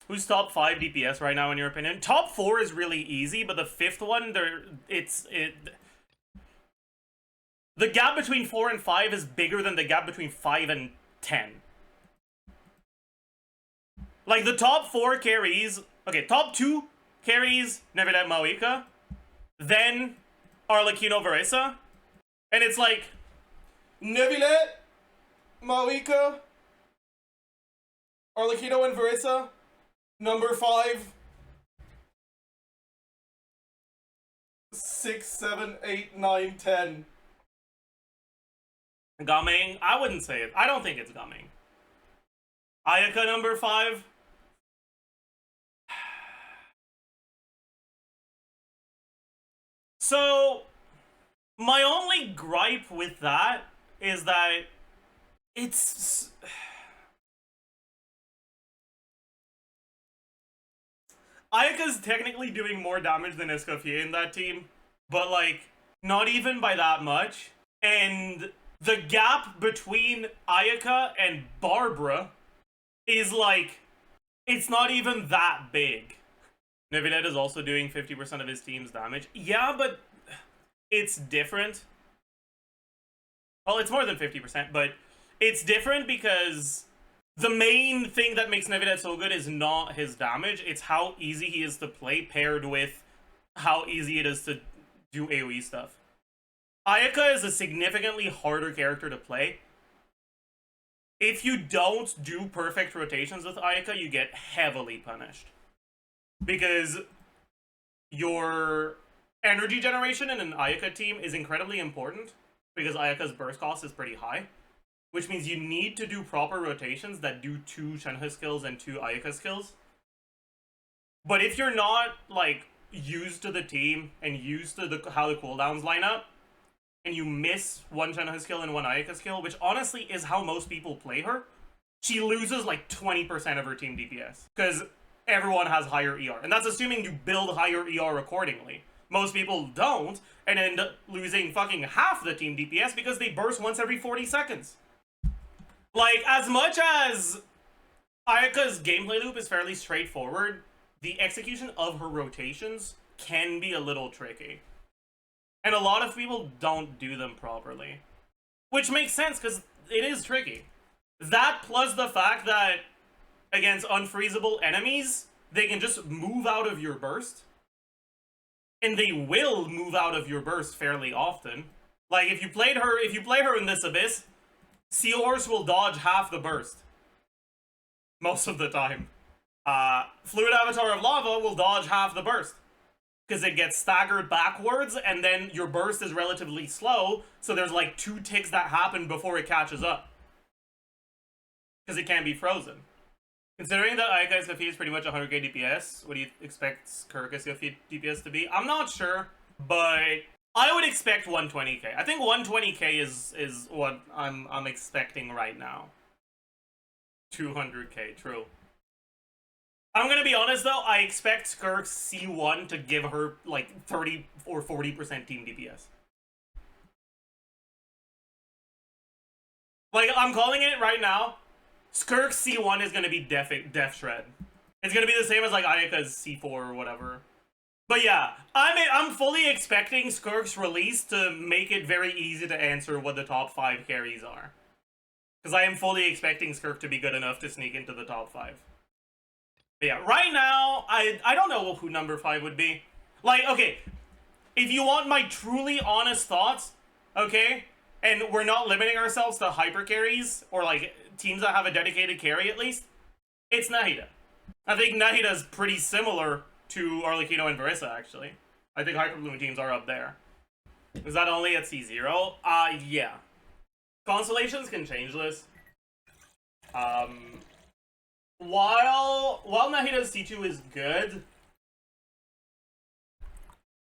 Who's top 5 DPS right now in your opinion? Top 4 is really easy, but the 5th one, the gap between 4 and 5 is bigger than the gap between 5 and 10. Like, the top 4 carries... Okay, top 2 carries Nevilet Mawika, then Arlecchino Varesa, and it's like... Nevilet, Mawika, Arlecchino and Varesa, number 5, 6, 7, 8, 9, 10. Gaming? I wouldn't say it. I don't think it's Gaming. Ayaka number 5. So, my only gripe with that is that it's... Ayaka's technically doing more damage than Escoffier in that team, but like, not even by that much. And the gap between Ayaka and Barbara is like, it's not even that big. Nevilet is also doing 50% of his team's damage. Yeah, but it's different. Well, it's more than 50%, but it's different because the main thing that makes Nevilet so good is not his damage, it's how easy he is to play paired with how easy it is to do AoE stuff. Ayaka is a significantly harder character to play. If you don't do perfect rotations with Ayaka, you get heavily punished. Because your energy generation in an Ayaka team is incredibly important, because Ayaka's burst cost is pretty high, which means you need to do proper rotations that do 2 Shenhe skills and 2 Ayaka skills. But if you're not, like, used to the team and used to how the cooldowns line up, and you miss 1 Shenhe skill and 1 Ayaka skill, which honestly is how most people play her, she loses like 20% of her team DPS. Because everyone has higher ER. And that's assuming you build higher ER accordingly. Most people don't, and end up losing fucking half the team DPS because they burst once every 40 seconds. Like, as much as Ayaka's gameplay loop is fairly straightforward, the execution of her rotations can be a little tricky. And a lot of people don't do them properly. Which makes sense, because it is tricky. That plus the fact that against unfreezable enemies, they can just move out of your burst. And they will move out of your burst fairly often. Like, if you play her in this Abyss, Seahorse will dodge half the burst. Most of the time. Fluid Avatar of Lava will dodge half the burst. Because it gets staggered backwards, and then your burst is relatively slow, so there's like 2 ticks that happen before it catches up. Because it can't be frozen. Considering that Ayaka Escoffier is pretty much 100k DPS, what do you expect Kirk Escoffier DPS to be? I'm not sure, but I would expect 120k. I think 120k is what I'm expecting right now. 200k, true. I'm gonna be honest though, I expect Skirk's C1 to give her like 30 or 40% team DPS. Like, I'm calling it right now. Skirk's C1 is gonna be Death Shred. It's gonna be the same as like Ayaka's C4 or whatever. But yeah, I'm fully expecting Skirk's release to make it very easy to answer what the top 5 carries are. Because I am fully expecting Skirk to be good enough to sneak into the top 5. But yeah, right now, I don't know who number 5 would be. Like, okay, if you want my truly honest thoughts, okay, and we're not limiting ourselves to hyper carries, or like teams that have a dedicated carry at least, it's Nahida. I think Nahida's pretty similar to Arlecchino and Varesa, actually. I think Hyper Bloom teams are up there. Is that only at C0? Yeah. Constellations can change this. While Nahida's C2 is good,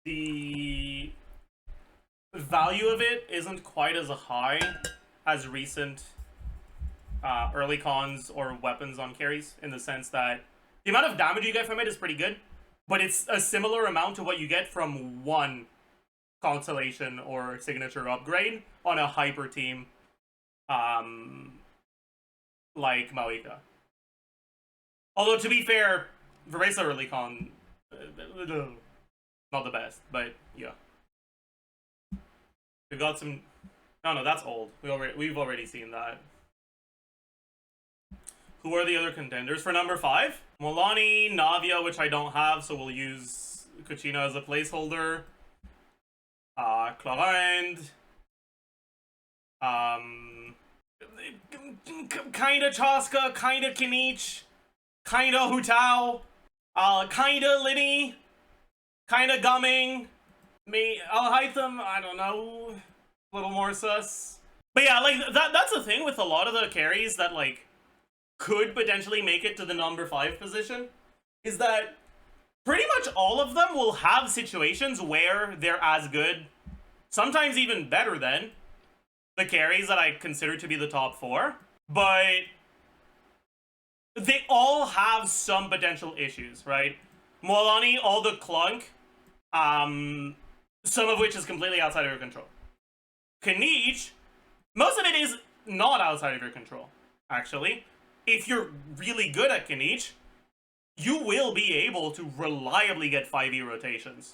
the value of it isn't quite as high as recent early cons or weapons on carries, in the sense that the amount of damage you get from it is pretty good, but it's a similar amount to what you get from one constellation or signature upgrade on a hyper team like Mawika. Although, to be fair, Veresa early con, not the best, but yeah. We've got some... No, that's old. We've already seen that. Who are the other contenders for number 5? Molani, Navia, which I don't have, so we'll use Kuchina as a placeholder. Clarend. Kinda Chaska, kinda Kinich, kinda Hutao, kinda Liddy, kinda Gumming. Alhaitham, I don't know. A little more sus. But yeah, like, that's the thing with a lot of the carries that, like, could potentially make it to the number 5 position, is that pretty much all of them will have situations where they're as good, sometimes even better than, the carries that I consider to be the top 4, but they all have some potential issues, right? Molani, all the clunk, some of which is completely outside of your control. Kanich, most of it is not outside of your control, actually. If you're really good at Kanich, you will be able to reliably get 5e rotations.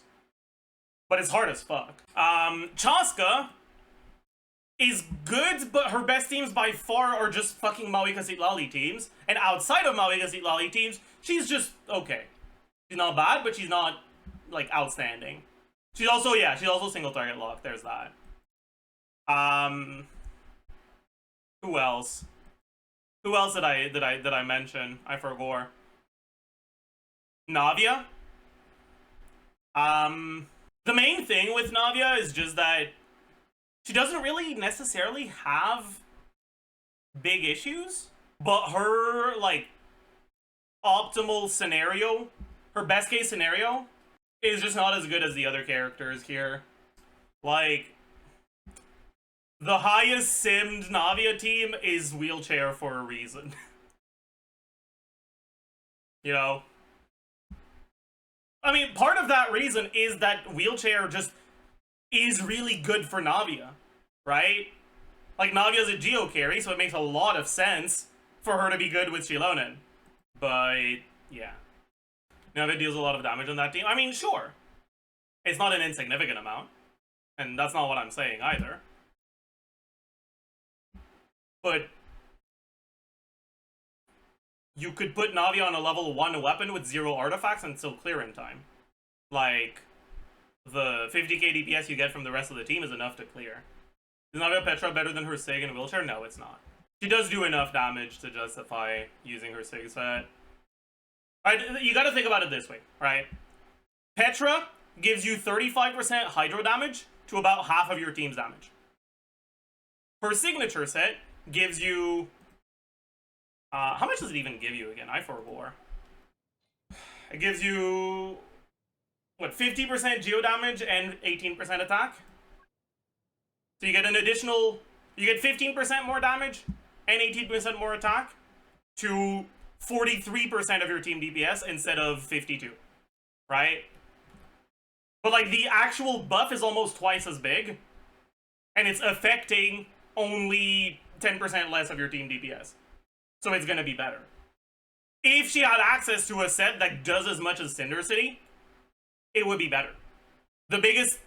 But it's hard as fuck. Chaska is good, but her best teams by far are just fucking Maui Kasitlali teams. And outside of Maui Kasitlali teams, she's just okay. She's not bad, but she's not, like, outstanding. She's also single target lock. There's that. Who else? Who else did I mention? I forgot. Navia. The main thing with Navia is just that she doesn't really necessarily have big issues, but her, like, optimal scenario, her best case scenario, is just not as good as the other characters here. Like, the highest simmed Navia team is wheelchair for a reason. You know? I mean, part of that reason is that wheelchair just is really good for Navia, right? Like, Navia's a geo carry, so it makes a lot of sense for her to be good with Shilonen. But, yeah. Navia deals a lot of damage on that team. I mean, sure. It's not an insignificant amount. And that's not what I'm saying either. But you could put Navia on a level 1 weapon with 0 artifacts and still clear in time. Like, the 50k DPS you get from the rest of the team is enough to clear. Is Navia Petra better than her Sig in wheelchair? No, it's not. She does do enough damage to justify using her Sig set. You gotta think about it this way, right? Petra gives you 35% hydro damage to about half of your team's damage. Her signature set gives you... how much does it even give you again? I forgot. It gives you... what, 50% geo damage and 18% attack? So you get an additional... you get 15% more damage and 18% more attack to 43% of your team DPS instead of 52. Right? But, like, the actual buff is almost twice as big. And it's affecting only 10% less of your team DPS. So it's gonna be better. If she had access to a set that does as much as Cinder City, it would be better. The biggest...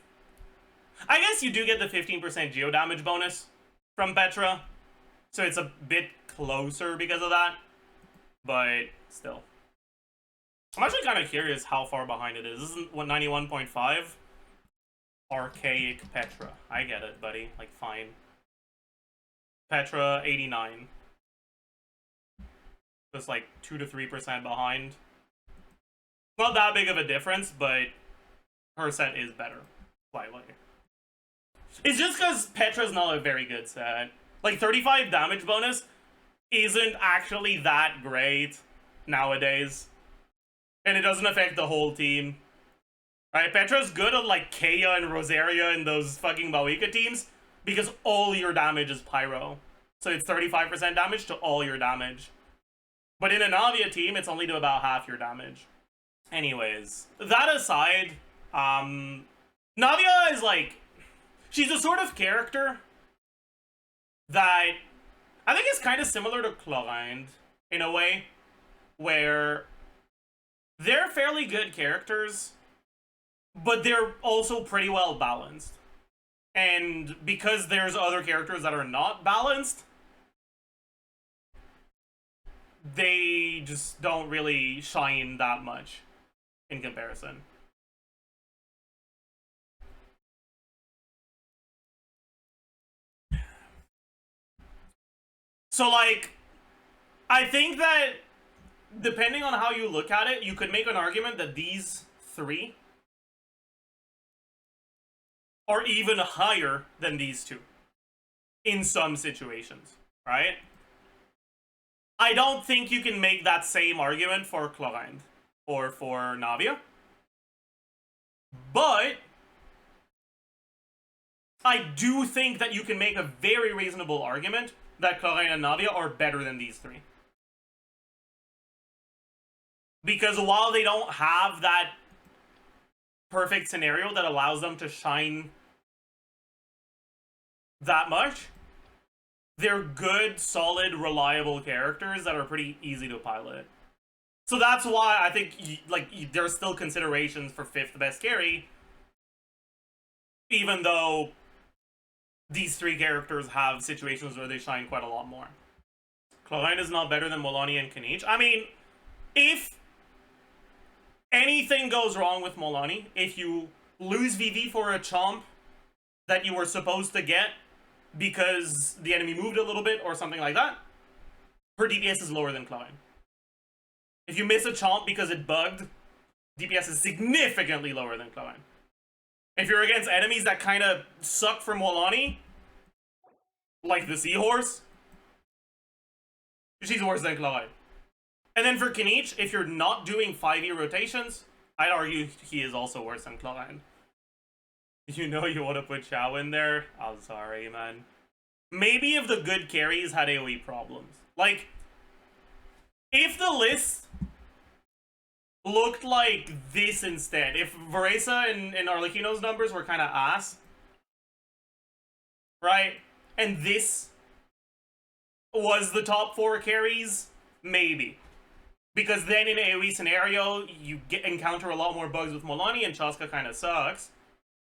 I guess you do get the 15% geo damage bonus from Petra, so it's a bit closer because of that, but still. I'm actually kind of curious how far behind it is. This isn't, what, 91.5? Archaic Petra. I get it, buddy. Like, fine. Petra, 89. Just like 2 to 3% behind. Not that big of a difference, but her set is better. Slightly. It's just because Petra's not a very good set. Like, 35 damage bonus isn't actually that great nowadays. And it doesn't affect the whole team. Right? Petra's good at, like, Kea and Rosaria and those fucking Mawika teams because all your damage is pyro. So it's 35% damage to all your damage. But in a Navia team, it's only to about half your damage. Anyways, that aside, Navia is like... she's a sort of character that I think is kind of similar to Chlorinde in a way. where they're fairly good characters, but they're also pretty well balanced. And because there's other characters that are not balanced, they just don't really shine that much in comparison. So, like, I think that depending on how you look at it, you could make an argument that these three are even higher than these two in some situations, right? I don't think you can make that same argument for Chlorinde or for Navia. But I do think that you can make a very reasonable argument that Chlorinde and Navia are better than these three. Because while they don't have that perfect scenario that allows them to shine that much, they're good, solid, reliable characters that are pretty easy to pilot. So that's why I think there's still considerations for 5th best carry, even though these three characters have situations where they shine quite a lot more. Chlorinde is not better than Molani and Kanich. I mean, if anything goes wrong with Molani, if you lose VV for a chomp that you were supposed to get because the enemy moved a little bit or something like that, her DPS is lower than Chlorinde. If you miss a chomp because it bugged, DPS is significantly lower than Chlorinde. If you're against enemies that kind of suck for Molani, like the Seahorse, she's worse than Chlorinde. And then for Kanich, if you're not doing 5e rotations, I'd argue he is also worse than Chlorinde. You know you want to put Chao in there? I'm sorry, man. Maybe if the good carries had AoE problems. Like, if the list looked like this instead, if Varesa and Arlecchino's numbers were kind of ass, right? And this was the top 4 carries, maybe. Because then in AoE scenario, you encounter a lot more bugs with Molani, and Chaska kind of sucks.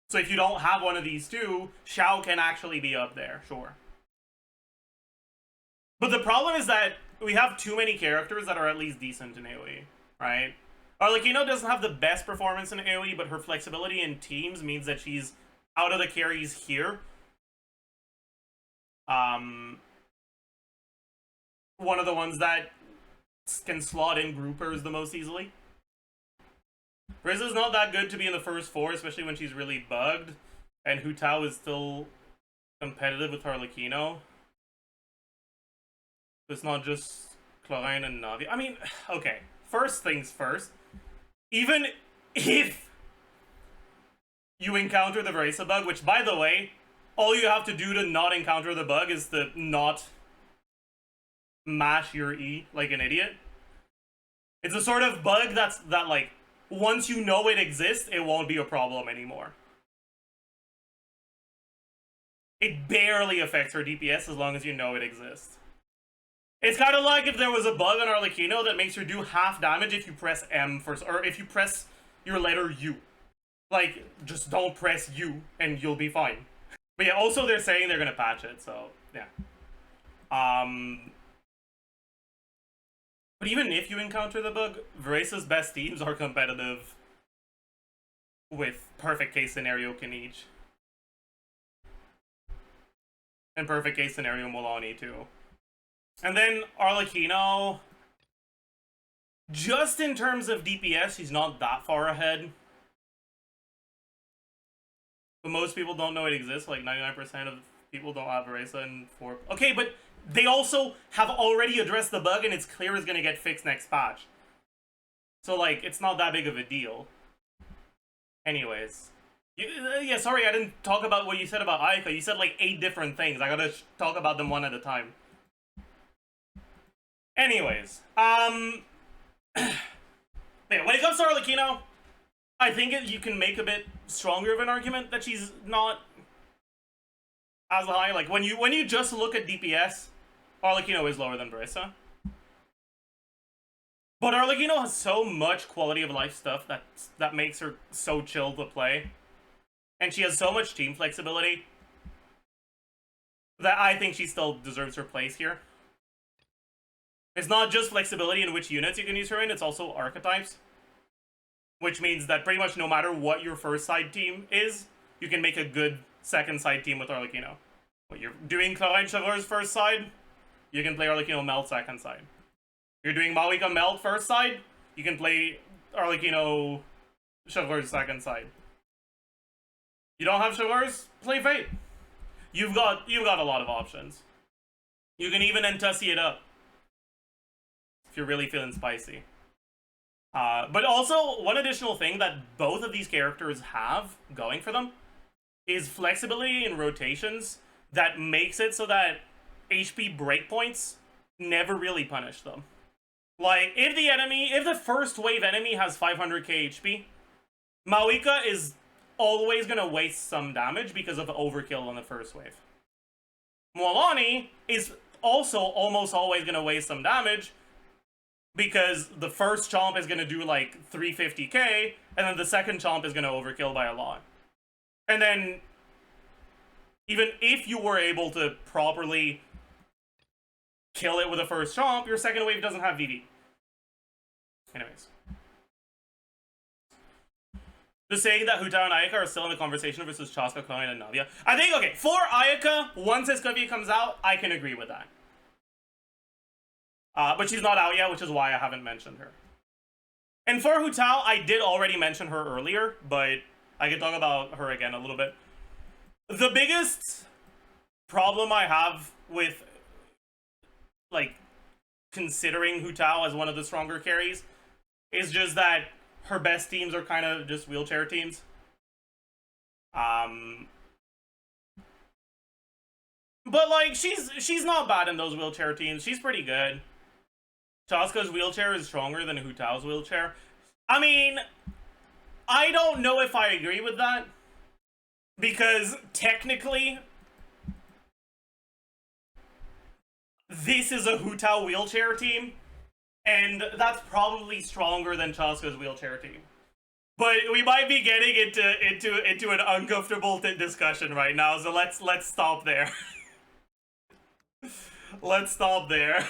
So if you don't have one of these two, Xiao can actually be up there, sure. But the problem is that we have too many characters that are at least decent in AoE, right? Arlecchino doesn't have the best performance in AoE, but her flexibility in teams means that she's out of the carries here. One of the ones that can slot in groupers the most easily. Rizza's not that good to be in the first 4, especially when she's really bugged. And Hu Tao is still competitive with Arlecchino. It's not just Chlorinde and Navi. I mean, okay. First things first. Even if you encounter the Varesa bug, which, by the way, all you have to do to not encounter the bug is to not mash your E like an idiot. It's a sort of bug that like, once you know it exists, it won't be a problem anymore. It barely affects her DPS as long as you know it exists. It's kind of like if there was a bug on Arlecchino that makes her do half damage if you press M first, or if you press your letter U. Like, just don't press U and you'll be fine. But yeah, also they're saying they're gonna patch it, so yeah. But even if you encounter the bug, Varesa's best teams are competitive with perfect case scenario Kanich. And perfect case scenario Molani too. And then Arlecchino, just in terms of DPS, he's not that far ahead. But most people don't know it exists, like 99% of people don't have Varesa in 4. Okay, but they also have already addressed the bug and it's clear it's gonna get fixed next patch. So, like, it's not that big of a deal. Anyways. Yeah, sorry, I didn't talk about what you said about Ayaka. You said, like, 8 different things. I gotta talk about them one at a time. Anyways. Yeah, when it comes to Arlecchino, I think you can make a bit stronger of an argument that she's not as high. Like, when you just look at DPS, Arlecchino is lower than Varesa. But Arlecchino has so much quality of life stuff that makes her so chill to play. And she has so much team flexibility that I think she still deserves her place here. It's not just flexibility in which units you can use her in, it's also archetypes. Which means that pretty much no matter what your first side team is, you can make a good second side team with Arlecchino. What you're doing Chlorine Chevreuse first side, you can play Arlecchino Melt second side. You're doing Maoika Melt first side, you can play Arlecchino Chevreuse second side. You don't have Chevreuse, play Fate. You've got a lot of options. You can even Entessie it up if you're really feeling spicy. But also, one additional thing that both of these characters have going for them is flexibility in rotations that makes it so that HP breakpoints never really punish them. Like, if the first wave enemy has 500k HP, Maoika is always gonna waste some damage because of the overkill on the first wave. Mualani is also almost always gonna waste some damage because the first chomp is gonna do like 350k, and then the second chomp is gonna overkill by a lot. And then, even if you were able to properly kill it with the first chomp, your second wave doesn't have VD. Anyways. Just saying that Hu Tao and Ayaka are still in the conversation versus Chaska, Klein, and Navia. I think, okay, for Ayaka, once Escovia comes out, I can agree with that. But she's not out yet, which is why I haven't mentioned her. And for Hu Tao, I did already mention her earlier, but I can talk about her again a little bit. The biggest problem I have with, like, considering Hu Tao as one of the stronger carries is just that her best teams are kind of just wheelchair teams. But, like, she's not bad in those wheelchair teams. She's pretty good. Chaska's wheelchair is stronger than Hu Tao's wheelchair. I mean, I don't know if I agree with that. Because, technically, this is a Hu Tao wheelchair team. And that's probably stronger than Chaska's wheelchair team. But we might be getting into an uncomfortable discussion right now, so let's stop there. Let's stop there.